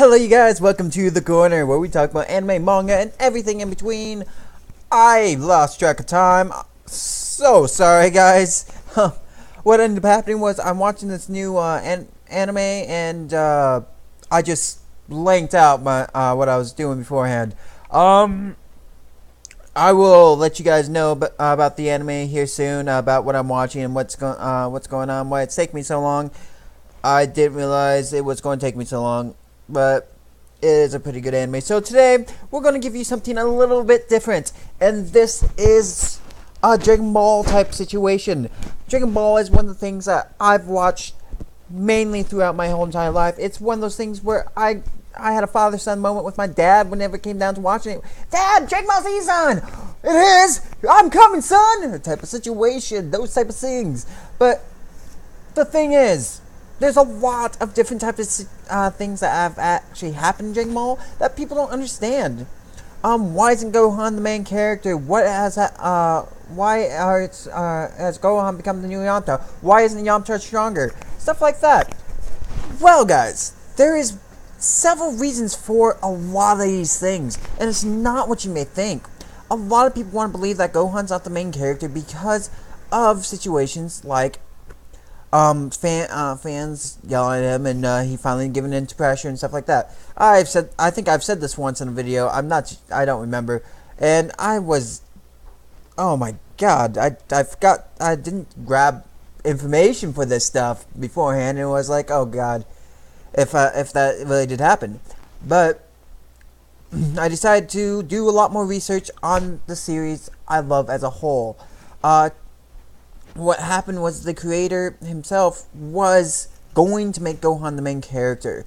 Hello you guys, welcome to The Corner, where we talk about anime, manga, and everything in between. I lost track of time. So sorry guys. What ended up happening was I'm watching this new anime and I just blanked out my what I was doing beforehand. I will let you guys know about the anime here soon, about what I'm watching and what's going on, why it's taking me so long. I didn't realize it was going to take me so long, but it is a pretty good anime. So today, we're going to give you something a little bit different, and this is a Dragon Ball type situation. Dragon Ball is one of the things that I've watched mainly throughout my whole entire life. It's one of those things where I had a father-son moment with my dad whenever it came down to watching it. Dad, Dragon Ball Z's on! It is! I'm coming, son! Type of situation, those type of things. But the thing is, there's a lot of different types of things that have actually happened in Dragon Ball that people don't understand. Why isn't Gohan the main character? What has why has Gohan become the new Yamcha? Why isn't Yamcha stronger? Stuff like that. Well, guys, there is several reasons for a lot of these things, and it's not what you may think. A lot of people want to believe that Gohan's not the main character because of situations like fans yelling at him, and he finally giving in to pressure and stuff like that. I think I've said this once in a video. I don't remember, and I was, oh my god, I forgot. I didn't grab information for this stuff beforehand, and it was like, oh god, if that really did happen. But I decided to do a lot more research on the series I love as a whole. What happened was the creator himself was going to make Gohan the main character.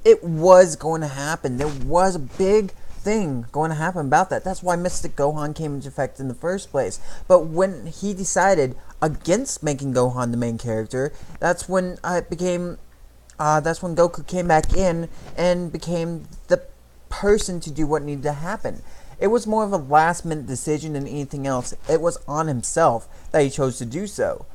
It was going to happen. There was a big thing going to happen about that. That's why Mystic Gohan came into effect in the first place. But when he decided against making Gohan the main character, that's when it became. That's when Goku came back in and became the person to do what needed to happen. It was more of a last-minute decision than anything else. It was on himself that he chose to do so.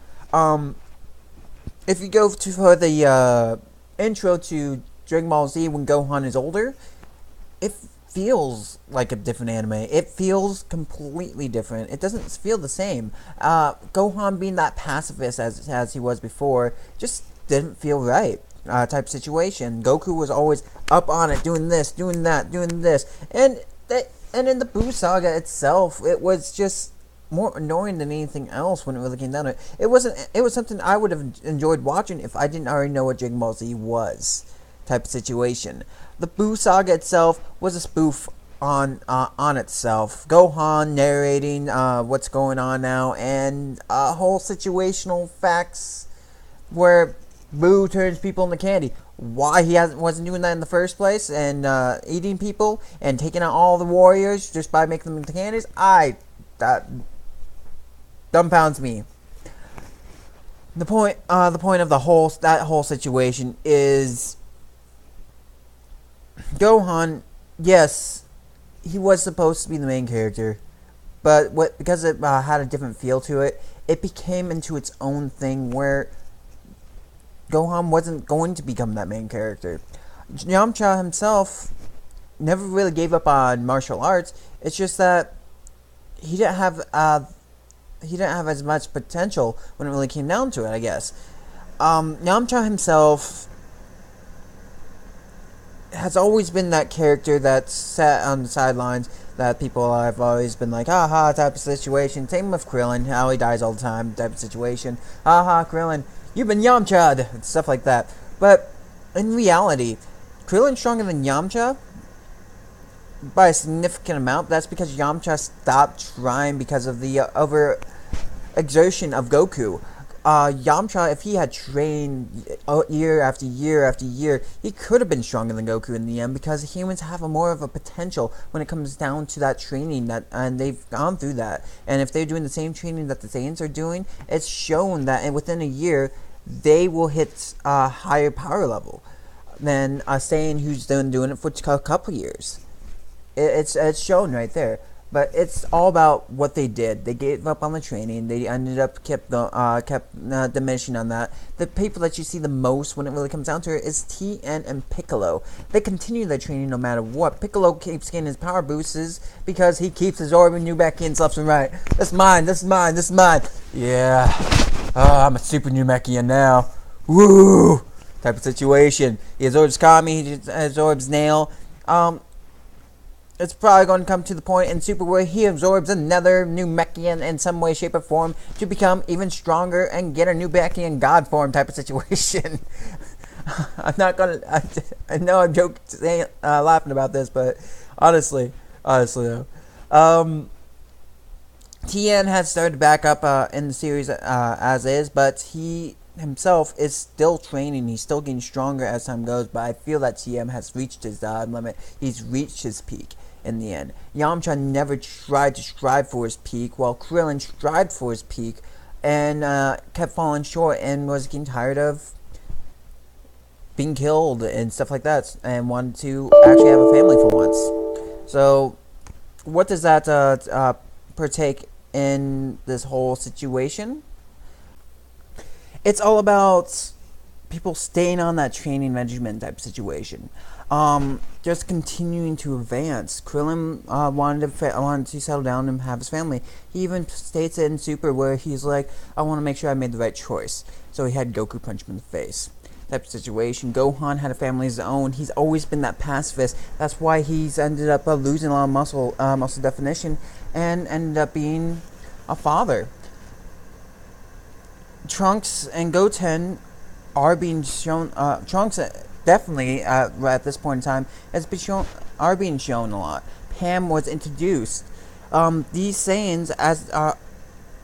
If you go for the intro to Dragon Ball Z when Gohan is older, it feels like a different anime. It feels completely different. It doesn't feel the same. Gohan being that pacifist as he was before just didn't feel right. Type situation. Goku was always up on it, doing this, doing that, doing this, and in the Buu saga itself, it was just more annoying than anything else when it really came down to it. It was something I would have enjoyed watching if I didn't already know what Dragon Ball Z was. Type of situation. The Buu saga itself was a spoof on itself. Gohan narrating what's going on now, and a whole situational facts where Buu turns people into candy. Why he wasn't doing that in the first place, and eating people and taking out all the warriors just by making them into candies, that dumbfounds me. The point of that whole situation is Gohan. Yes, he was supposed to be the main character, but because it had a different feel to it, it became into its own thing where Gohan wasn't going to become that main character. Yamcha himself never really gave up on martial arts. It's just that he didn't have as much potential when it really came down to it, I guess. Yamcha himself has always been that character that's sat on the sidelines that people have always been like, haha, type of situation. Same with Krillin, how he dies all the time, type of situation. Haha, Krillin, you've been Yamcha'd, and stuff like that. But in reality, Krillin's stronger than Yamcha by a significant amount. That's because Yamcha stopped trying because of the overexertion of Goku. Yamcha, if he had trained year after year after year, he could have been stronger than Goku in the end, because humans have more of a potential when it comes down to that training, and they've gone through that. And if they're doing the same training that the Saiyans are doing, it's shown that within a year they will hit a higher power level than a Saiyan who's been doing it for a couple years. It's shown right there. But it's all about what they did. They gave up on the training. They ended up kept diminishing on that. The people that you see the most when it really comes down to it is Tien and Piccolo. They continue their training no matter what. Piccolo keeps getting his power boosts because he keeps absorbing new Namekians left and right. This is mine. This is mine. This is mine. Yeah. Oh, I'm a super Namekian now. Woo! Type of situation. He absorbs Kami. He absorbs Nail. It's probably going to come to the point in Super where he absorbs another Namekian in some way, shape, or form to become even stronger and get a Namekian god form type of situation. I'm not gonna. I know I'm joking, laughing about this, but honestly though, Tien has started back up in the series as is, but he himself is still training. He's still getting stronger as time goes, but I feel that Tien has reached his limit. He's reached his peak in the end. Yamcha never tried to strive for his peak, while Krillin strived for his peak and kept falling short and was getting tired of being killed and stuff like that, and wanted to actually have a family for once. So what does that partake in this whole situation? It's all about people staying on that training regimen type of situation. Just continuing to advance. Krillin wanted to settle down and have his family. He even states it in Super where he's like, I want to make sure I made the right choice. So he had Goku punch him in the face. Type of situation. Gohan had a family of his own. He's always been that pacifist. That's why he's ended up losing a lot of muscle definition and ended up being a father. Trunks and Goten are being shown. Trunks definitely at this point in time are being shown a lot. Pam was introduced. These sayings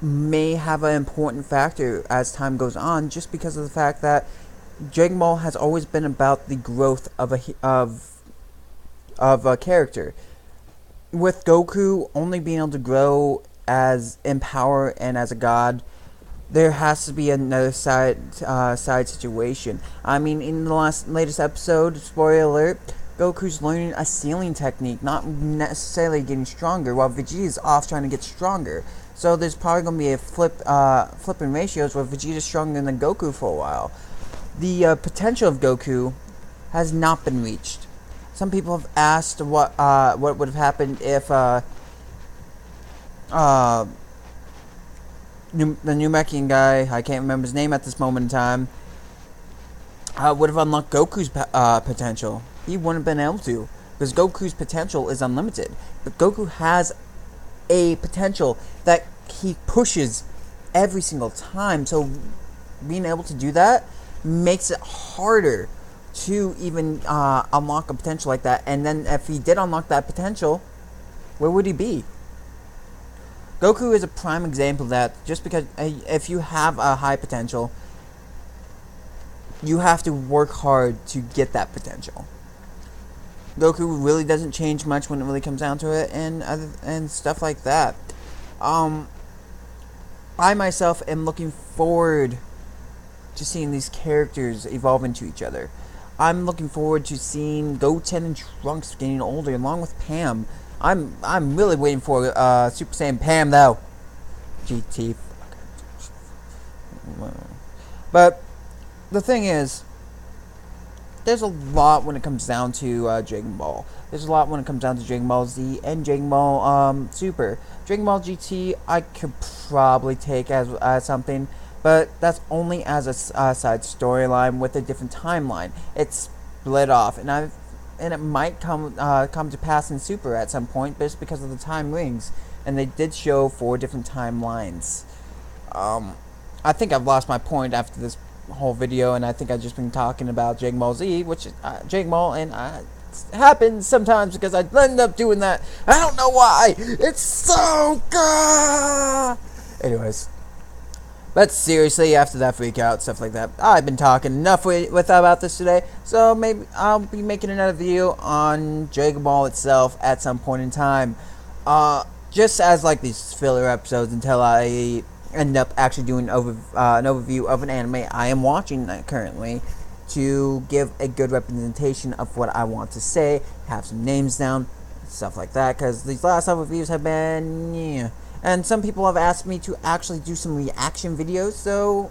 may have an important factor as time goes on, just because of the fact that Dragon Ball has always been about the growth of a character. With Goku only being able to grow as in power and as a god, there has to be another side situation. I mean, in the latest episode, spoiler alert, Goku's learning a sealing technique, not necessarily getting stronger, while Vegeta's off trying to get stronger. So there's probably going to be a flipping ratios where Vegeta's stronger than Goku for a while. The potential of Goku has not been reached. Some people have asked what would have happened if the Namekian guy, I can't remember his name at this moment in time, would have unlocked Goku's potential. He wouldn't have been able to, because Goku's potential is unlimited. But Goku has a potential that he pushes every single time, so being able to do that makes it harder to even unlock a potential like that. And then if he did unlock that potential, where would he be? Goku is a prime example of that. Just because if you have a high potential, you have to work hard to get that potential. Goku really doesn't change much when it really comes down to it, and stuff like that. I myself am looking forward to seeing these characters evolve into each other. I'm looking forward to seeing Goten and Trunks getting older, along with Pam. I'm really waiting for Super Saiyan Pam though. GT. But the thing is, there's a lot when it comes down to Dragon Ball. There's a lot when it comes down to Dragon Ball Z and Dragon Ball Super. Dragon Ball GT I could probably take as something, but that's only as a side storyline with a different timeline. It's split off, and it might come to pass in Super at some point, just because of the time rings, and they did show 4 different timelines. I think I've lost my point after this whole video, and I think I've just been talking about Dragon Ball Z, which is Dragon Ball, and it happens sometimes because I end up doing that. I don't know why. It's so good. Anyways. But seriously, after that freak out, stuff like that, I've been talking enough about this today, so maybe I'll be making another video on Dragon Ball itself at some point in time. Just as like these filler episodes until I end up actually doing an overview of an anime I am watching currently, to give a good representation of what I want to say, have some names down, stuff like that, because these last couple of reviews have been, yeah. And some people have asked me to actually do some reaction videos, so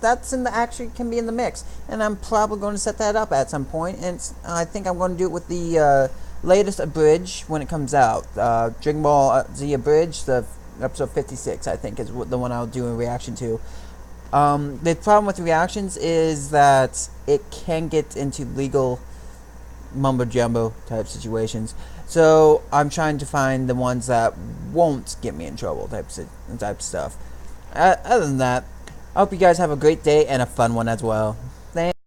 that's actually can be in the mix, and I'm probably going to set that up at some point, and I think I'm going to do it with the latest abridged when it comes out. Dragon Ball Z abridged, the episode 56, I think, is the one I'll do a reaction to. The problem with reactions is that it can get into legal mumbo jumbo type situations, so I'm trying to find the ones that won't get me in trouble type stuff. Other than that, I hope you guys have a great day and a fun one as well.